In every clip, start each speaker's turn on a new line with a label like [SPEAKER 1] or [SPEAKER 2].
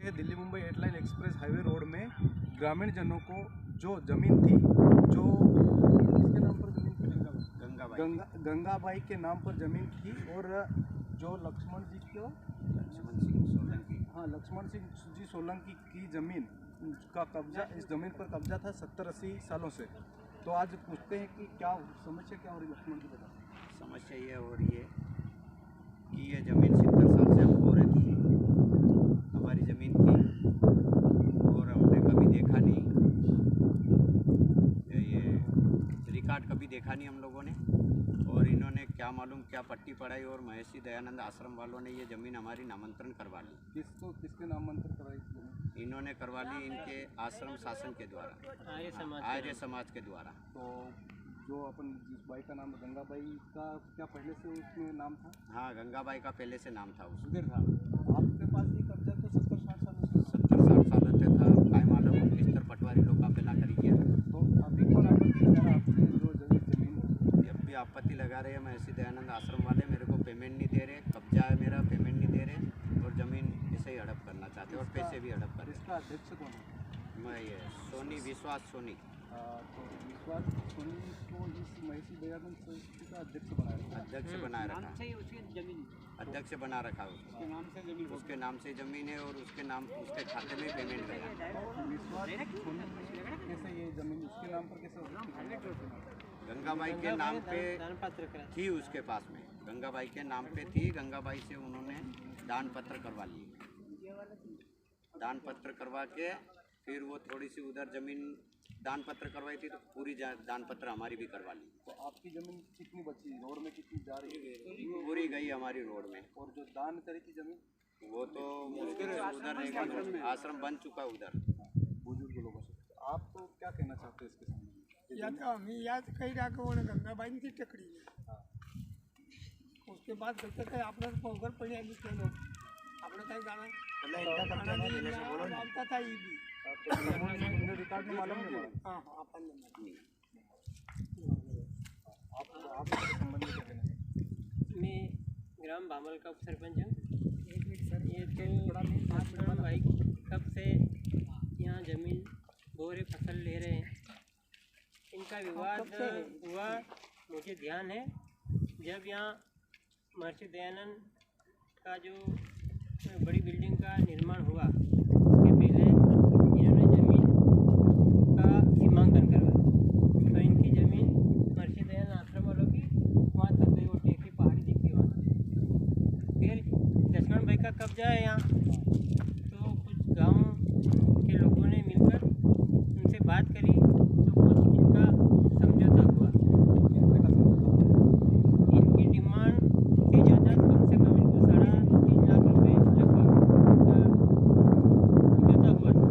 [SPEAKER 1] थे Delhi Mumbai 8 line express highway road में ग्रामीण जनों को जो ज़मीन थी, जो किसके नाम पर ज़मीन थी? गंगाबाई के नाम पर ज़मीन थी, और जो लक्ष्मण सिंह जी सोलंकी की ज़मीन का कब्जा, इस ज़मीन पर कब्जा था 70-80 सालों से। तो आज पूछते हैं कि क्या समस्या क्या हो रही है लक्ष्मण जी, बता।
[SPEAKER 2] समस्या ये हो रही है कि ये ज़मीन 70 साल से हमको रहती है, हमारी ज़मीन थी और हमने कभी देखा नहीं, ये रिकॉर्ड कभी देखा नहीं हम लोगों ने। और इन्होंने क्या मालूम क्या पट्टी पढ़ाई और महर्षि दयानंद आश्रम वालों ने ये ज़मीन हमारी नामांतरण करवा ली।
[SPEAKER 1] किसके नामांतरण करवाई ज़मीन?
[SPEAKER 2] इन्होंने करवा ली इनके आश्रम शासन के द्वारा, आर्य समाज के द्वारा।
[SPEAKER 1] तो जो अपन जिस बाई का नाम गंगाबाई का क्या पहले से उसमें नाम था?
[SPEAKER 2] हाँ, गंगाबाई का पहले से नाम था,
[SPEAKER 1] उधर था। आपके पास ये कब्जा तो 70-60 साल से
[SPEAKER 2] 70-60 साल से था। काय मालूम किस तरह पटवारी लोग का पहला करी गया।
[SPEAKER 1] तो अभी कौन आपत्ति लगा रहा आपने जो ज़मीन?
[SPEAKER 2] जब भी आपत्ति लगा रहे हैं महर्षि दयानंद आश्रम वाले, मेरे को पेमेंट नहीं दे रहे, कब्जा है मेरा, पेमेंट नहीं दे रहे, और ज़मीन ऐसे ही हड़प करना चाहते हैं और पैसे भी हड़प कर रहे हैं।
[SPEAKER 1] इसका अध्यक्ष कौन है?
[SPEAKER 2] मैं ये सोनी, विश्वास सोनी।
[SPEAKER 1] तो विश्वास सोनी को इस महर्षि दयानंद संस्थि का अध्यक्ष बनाया रखा,
[SPEAKER 2] अध्यक्ष बना रखा,
[SPEAKER 3] जमीन
[SPEAKER 2] अध्यक्ष बना रखा उसके नाम से ज़मीन, उसके नाम से ज़मीन है और उसके नाम, उसके खाते में पेमेंट गया।
[SPEAKER 1] विश्वास सोनी कैसे ये ज़मीन उसके नाम पर कैसे होगी?
[SPEAKER 2] गंगाबाई के नाम पे थी, उसके पास में गंगाबाई के नाम पे थी। गंगाबाई से उन्होंने दान पत्र करवा लिए, दान पत्र करवा के फिर वो थोड़ी सी उधर ज़मीन दान पत्र करवाई थी, तो पूरी दान पत्र हमारी भी करवा ली।
[SPEAKER 1] तो आपकी ज़मीन कितनी बची, रोड में कितनी जा रही है?
[SPEAKER 2] पूरी गई हमारी रोड में।
[SPEAKER 1] और जो दान करे की ज़मीन
[SPEAKER 2] वो तो मुश्किल है, उधर रह गई, आश्रम बन चुका उधर।
[SPEAKER 1] बुजुर्ग लोगों से आप तो क्या कहना चाहते हैं इसके संबंध में?
[SPEAKER 3] या तो हम याद कही रहा कि वो गंगाबाई की टकड़ी है। उसके बाद कहते थे आपने पोगर पड़ी आली के लोग आपने कहीं गाना जानता था ये भी।
[SPEAKER 1] रिकॉर्ड में मालूम नहीं पड़ा।
[SPEAKER 3] हाँ हाँ, अपन ने
[SPEAKER 1] आप संबंध में क्या कहना चाहते हैं?
[SPEAKER 4] मैं ग्राम बामल का सरपंच हूँ। ये तो लक्ष्मण भाई कब से यहाँ ज़मीन बोरे फसल ले रहे हैं। इनका विवाद हुआ मुझे ध्यान है जब यहाँ महर्षि दयानंद का जो बड़ी बिल्डिंग का निर्माण हुआ, उसके पहले इन्होंने ज़मीन का सीमांकन करवाया। तो इनकी ज़मीन महर्षि दयानंद आश्रम वालों की वहाँ तक गई, वो टेकरी पहाड़ी दिखती वहाँ। फिर लक्ष्मण भाई का कब्जा है यहाँ, तो कुछ गांव के लोगों ने मिलकर उनसे बात करी, तो कुछ इनका समझौता हुआ। इनकी डिमांड थी ज़्यादा, कम से कम इनको 3.5 लाख रुपए लगभग समझौता हुआ था।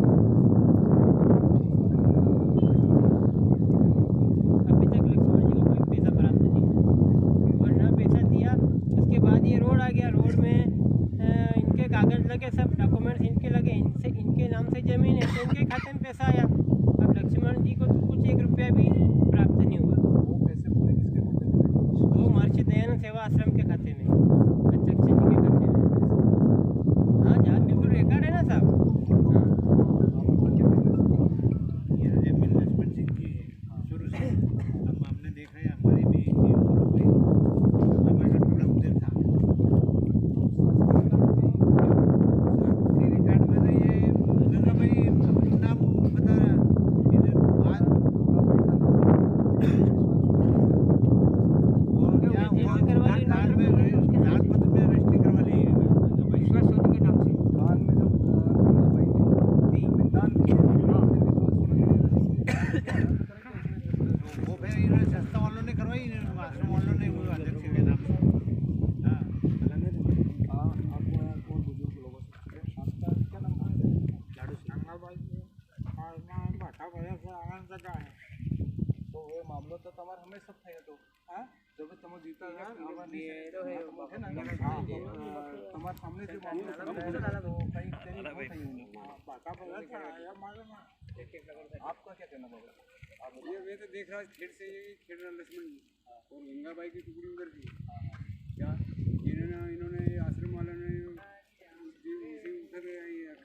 [SPEAKER 4] अभी तक लक्ष्मण जी को कोई पैसा प्राप्त नहीं हुआ, और ना पैसा दिया। उसके बाद ये रोड आ गया, रोड में इनके कागज़ लगे, सब डॉक्यूमेंट्स इनके लगे, इनके नाम से ज़मीन है, तो इनके खाते में पैसा आया। अब लक्ष्मण जी को तो कुछ 1 रुपया भी प्राप्त नहीं हुआ।
[SPEAKER 1] वो पैसे पूरे किसके खाते में?
[SPEAKER 4] वो महर्षि दयानंद सेवा आश्रम के खाते में, अध्यक्ष जी के खाते में। हाँ, जहाँ बिल्कुल रिकॉर्ड है ना साहब।
[SPEAKER 2] ये ज़मीन लक्ष्मण सिंह की है शुरू से। हम हमने देखा है, हमारी भी ये उम्र हो गई, हमारा टुकड़ा उधर था। रिकॉर्ड में नहीं है, गंगाबाई नाम बता रहा इधर आज दान में दान पत्र में रजिस्ट्री करवा ली है गंगाबाई विश्वास सोनी के नाम से।
[SPEAKER 1] दान में जब गंगाबाई दान
[SPEAKER 2] वो फिर इन्होंने संस्था वालों ने करवाई, इन्होंने आश्रम वालों ने वो अध्यक्ष के नाम से। हाँ,
[SPEAKER 1] आप और बुजुर्ग लोगों से आपका क्या नाम है?
[SPEAKER 2] लाडू
[SPEAKER 1] तो वो मामलो तो તમારે હંમેશા થયો હતો હા जब तुम जीता है तुम्हारे सामने से मामलो तो कहीं तेरी आपका क्या कहना होगा?
[SPEAKER 5] ये तो देख रहा खेड़ से ये खेड़ रहा लक्ष्मण जी और गंगाबाई की टुकड़ी उधर थी क्या इन्होंने आश्रम वालों ने उधर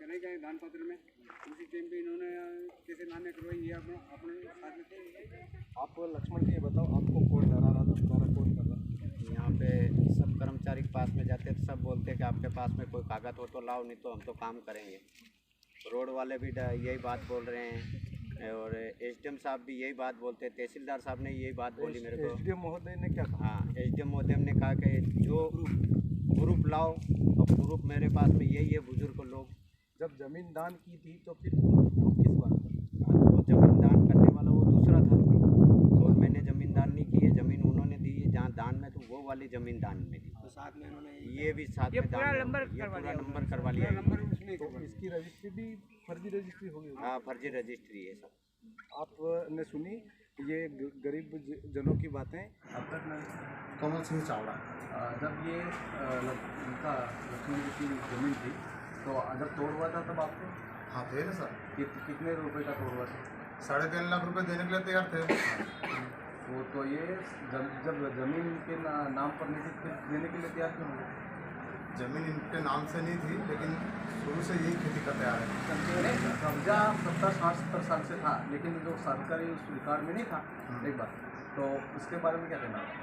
[SPEAKER 5] करेगा दान दान पत्र में, उसी टाइम पे इन्होंने कैसे नाने करवाई ये अपने साथ में थे।
[SPEAKER 1] आप लक्ष्मण जी ये बताओ, आपको कौन डरा रहा था, तुम्हारा कौन कर रहा था?
[SPEAKER 2] यहाँ पे सब कर्मचारी के पास में जाते तो सब बोलते कि आपके पास में कोई कागज हो तो लाओ, नहीं तो हम तो काम करेंगे। रोड वाले भी यही बात बोल रहे हैं और एसडीएम साहब भी यही बात बोलते हैं, तहसीलदार साहब ने यही बात बोली मेरे को।
[SPEAKER 1] एसडीएम महोदय ने क्या कहा?
[SPEAKER 2] हाँ, एसडीएम महोदय ने कहा कि जो प्रूफ लाओ, और प्रूफ मेरे पास में यही है। बुजुर्ग लोग
[SPEAKER 1] जब जमीन दान की थी तो फिर प्रूफ किस बात का?
[SPEAKER 2] वो जमीन दान करने वाला वो दूसरा था और मैंने जमीन दान नहीं की है। जमीन उन्होंने दी है जहाँ दान में, तो वो वाली जमीन दान में दी।
[SPEAKER 3] तो साथ में इन्होंने
[SPEAKER 2] ये भी साथ में दान नंबर करवा लिया।
[SPEAKER 1] तो इसकी रजिस्ट्री भी फर्जी रजिस्ट्री होगी?
[SPEAKER 2] हाँ, फर्जी रजिस्ट्री है सब।
[SPEAKER 1] आपने सुनी ये गरीब जनों की बातें। अब तक
[SPEAKER 6] कमल सिंह चावड़ा।
[SPEAKER 1] जब ये इनका लक्ष्मण जी की जमीन थी तो जब तोड़ हुआ था तब आपको
[SPEAKER 6] हाँ थे ना सर,
[SPEAKER 1] कितने रुपए का तोड़ हुआ था?
[SPEAKER 6] 3.5 लाख रुपए देने के लिए तैयार थे।
[SPEAKER 1] तो ये जब जमीन के नाम पर नहीं थी फिर देने के लिए तैयार क्यों हुए?
[SPEAKER 6] जमीन इनके नाम से नहीं थी, लेकिन शुरू से यही खेती का तैयार है।
[SPEAKER 1] कब्जा 70-60 साल से था, लेकिन जो सरकारी उस रिकॉर्ड में नहीं था एक बार, तो उसके बारे में क्या कहना है?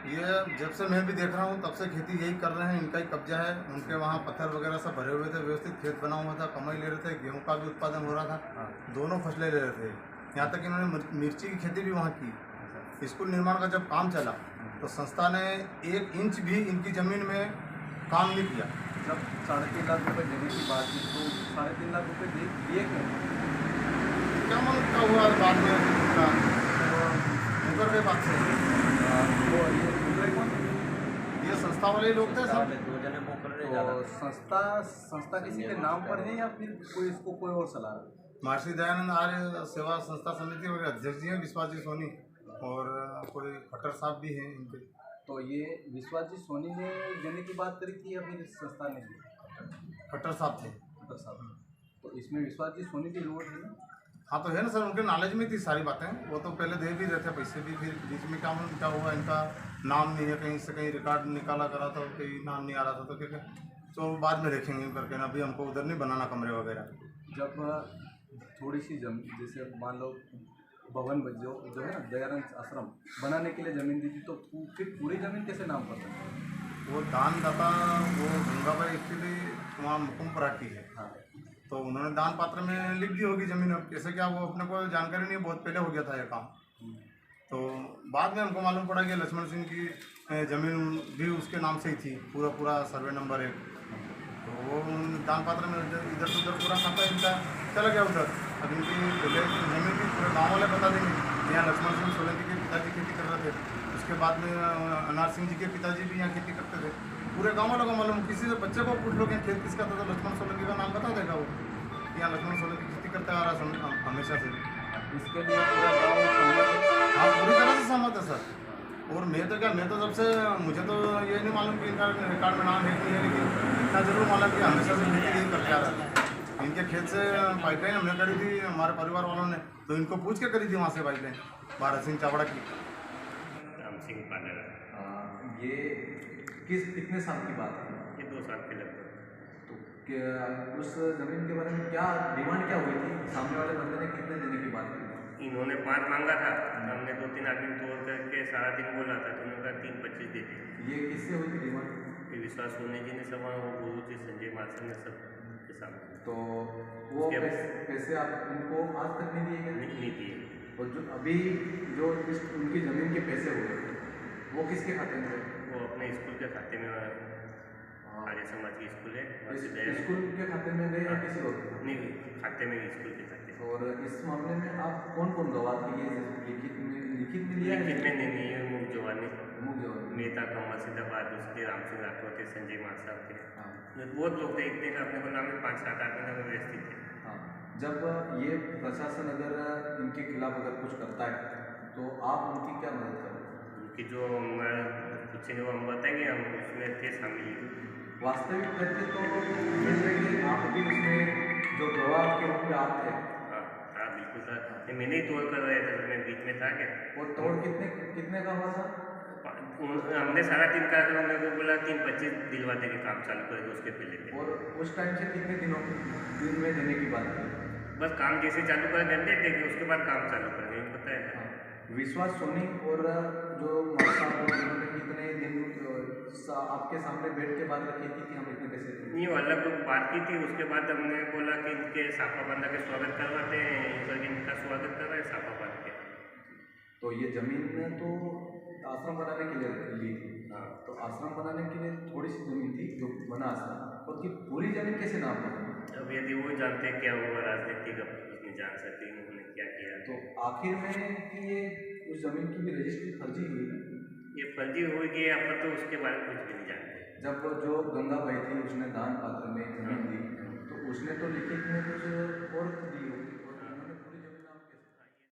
[SPEAKER 6] ये जब से मैं भी देख रहा हूँ तब से खेती यही कर रहे हैं, इनका ही कब्जा है। उनके वहाँ पत्थर वगैरह सब भरे हुए थे, व्यवस्थित खेत बना हुआ था, कमाई ले रहे थे, गेहूँ का भी उत्पादन हो रहा था, दोनों फसलें ले रहे थे। यहाँ तक इन्होंने मिर्ची की खेती भी वहाँ की। स्कूल निर्माण का जब काम चला तो संस्था ने 1 इंच भी इनकी ज़मीन में काम नहीं किया।
[SPEAKER 1] जब 3.5 लाख रुपए देने की बात की तो 3.5 लाख रुपए दिए क्यों?
[SPEAKER 6] क्या मालूम क्या हुआ बाद में मुकर के बात से।
[SPEAKER 1] वो ये दूसरे कौन?
[SPEAKER 6] ये संस्था वाले लोग थे सब।
[SPEAKER 1] तो संस्था किसी के नाम पर है या फिर कोई इसको कोई और सलाह है?
[SPEAKER 6] महर्षि दयानंद आर्य सेवा संस्था समिति के अध्यक्ष जी हैं विश्वास जी सोनी, और कोई खट्टर साहब भी हैं इनके।
[SPEAKER 1] तो ये विश्वास जी सोनी ने देने की बात करी थी या फिर संस्था ने?
[SPEAKER 6] खट्टर साहब थे।
[SPEAKER 1] खट्टर साहब। तो इसमें विश्वास जी सोनी की लोड है ना?
[SPEAKER 6] हाँ तो है ना सर, उनके नॉलेज में थी सारी बातें। वो तो पहले दे भी रहे थे पैसे भी, फिर बीच में क्या हुआ, इनका नाम नहीं है, कहीं से कहीं रिकॉर्ड निकाला करा था, कहीं नाम नहीं आ रहा था, तो क्या तो बाद में देखेंगे करके ना, अभी हमको उधर नहीं बनाना कमरे वगैरह।
[SPEAKER 1] जब थोड़ी सी जमीन, जैसे मान लो भवन जो है ना दयानंद आश्रम बनाने के लिए ज़मीन दी थी, तो फिर पूरी ज़मीन कैसे नाम पर था?
[SPEAKER 6] वो दानदाता वो गंगाबाई एक्चुअली वहाँ मुकुमपुरा की है।
[SPEAKER 1] हाँ,
[SPEAKER 6] तो उन्होंने दान पात्र में लिख दी होगी ज़मीन। अब कैसे क्या वो अपने को जानकारी नहीं, बहुत पहले हो गया था ये काम। तो बाद में हमको मालूम पड़ा कि लक्ष्मण सिंह की ज़मीन भी उसके नाम से ही थी, पूरा सर्वे नंबर 1। तो वो दान पात्र में इधर से उधर पूरा खाता इनका चला गया उधर। अब इनकी पहले ज़मीन भी पूरे गाँव वाले बता देंगे, यहाँ लक्ष्मण सिंह सोलंकी के पिताजी खेती कर रहे थे, उसके बाद में अनार सिंह जी के पिताजी भी यहाँ खेती करते थे। पूरे गाँव वालों को मालूम, किसी से बच्चे को पूछ लो कि खेत किसका था तो लक्ष्मण सोलंकी का नाम बता देगा वो, यहाँ लक्ष्मण सोलंकी खेती करते आ रहा हमेशा से।
[SPEAKER 1] इसके लिए पूरा गाँव सहमत है?
[SPEAKER 6] हाँ, पूरी तरह से सहमत है सर। और मैं तो जब से, मुझे तो ये नहीं मालूम कि इनका रिकॉर्ड में नाम है कि नहीं है, लेकिन इतना जरूर मालूम कि हमेशा से खेती यही करते आ रहा है। इनके खेत से पाइपलाइन हमने करी थी हमारे परिवार वालों ने, तो इनको पूछ के करी थी वहाँ से पाइपलाइन, भारत सिंह चावड़ा की।
[SPEAKER 7] राम सिंह पालर।
[SPEAKER 1] ये कितने साल की बात है?
[SPEAKER 7] ये 2 साल के लगभग।
[SPEAKER 1] तो क्या उस ज़मीन के बारे में क्या डिमांड क्या हुई थी? सामने वाले बंदे ने कितने देने की बात की?
[SPEAKER 7] इन्होंने 5 मांगा था, हमने 2-3 आदमी तोड़ करके 3.5 बोला था, तो उन्होंने कहा 3.25 दे दे।
[SPEAKER 1] ये किससे हुई थी डिमांड?
[SPEAKER 7] ये विश्वास सोनी जी ने सब, वो गुरु जी संजय मार्शल ने सब के सामने
[SPEAKER 1] तो वो पैसे आप इनको आज तक नहीं दिए गए?
[SPEAKER 7] नहीं दिए।
[SPEAKER 1] और जो अभी जो उनकी ज़मीन के पैसे हुए वो किसके खाते में?
[SPEAKER 7] वो अपने स्कूल के खाते में, आर्य समाज की स्कूल है,
[SPEAKER 1] स्कूल के खाते में गए या किसी और के?
[SPEAKER 7] नहीं, खाते में, स्कूल के खाते।
[SPEAKER 1] और इस मामले में आप कौन कौन गवाह थे? ये लिखित में लिया?
[SPEAKER 7] लिखित में नहीं है, मुख जवानी
[SPEAKER 1] मेहता,
[SPEAKER 7] कमल सिंह, उसके राम सिंह राठौर थे, संजय मार्शल थे,
[SPEAKER 1] हाँ।
[SPEAKER 7] बहुत लोग थे। इतने का अपने को नाम में 5-7 आदमी में व्यवस्थित थे।
[SPEAKER 1] हाँ, जब ये प्रशासन अगर इनके खिलाफ अगर कुछ करता है तो आप उनकी क्या मदद करोगे?
[SPEAKER 7] उनकी जो कुछ जो हम बताएंगे, हम उसमें थे शामिल।
[SPEAKER 1] वास्तविक तथ्य तो जैसे कि आप भी उसमें जो गवाह के रूप में आप थे?
[SPEAKER 7] हाँ, बिल्कुल सर। मैंने ही तोड़ कर रहे थे, मैं बीच में था क्या।
[SPEAKER 1] वो तोड़ कितने का हुआ था?
[SPEAKER 7] हमने 3.5 का, उन्होंने को बोला 3.25 दिलवा देंगे, काम चालू करेंगे उसके पहले।
[SPEAKER 1] और उस टाइम से कितने दिनों दिन
[SPEAKER 8] बात की?
[SPEAKER 7] बस काम जैसे चालू कर देते थे उसके बाद काम चालू कर देंगे, पता है ना।
[SPEAKER 8] विश्वास सोनी और जो माता साहब उन्होंने कितने दिन आपके सामने बैठ के बात रखी थी कि हम इतने पैसे देंगे?
[SPEAKER 7] ये अलग बात की थी, उसके बाद हमने बोला कि इनके साफा बांधा के स्वागत करवाते हैं, ईश्वर जी इनका स्वागत कर रहे हैं साफा बांध के।
[SPEAKER 8] तो ये जमीन तो आश्रम बनाने के लिए ली थी। हाँ, तो आश्रम बनाने के लिए थोड़ी सी जमीन थी जो बना आश्रम, और की पूरी जमीन कैसे नाम पर?
[SPEAKER 7] अब यदि वो जानते क्या हुआ राजनीति का नहीं जान सकते उन्होंने क्या किया।
[SPEAKER 8] तो आखिर में कि ये उस जमीन की भी रजिस्ट्री फर्जी हुई ना?
[SPEAKER 7] ये फर्जी होगी अपन तो उसके बारे में कुछ भी नहीं जानते।
[SPEAKER 8] जब जो गंगा बाई थी उसने दान पात्र में जमीन दी तो उसने तो लिखित में कुछ और दी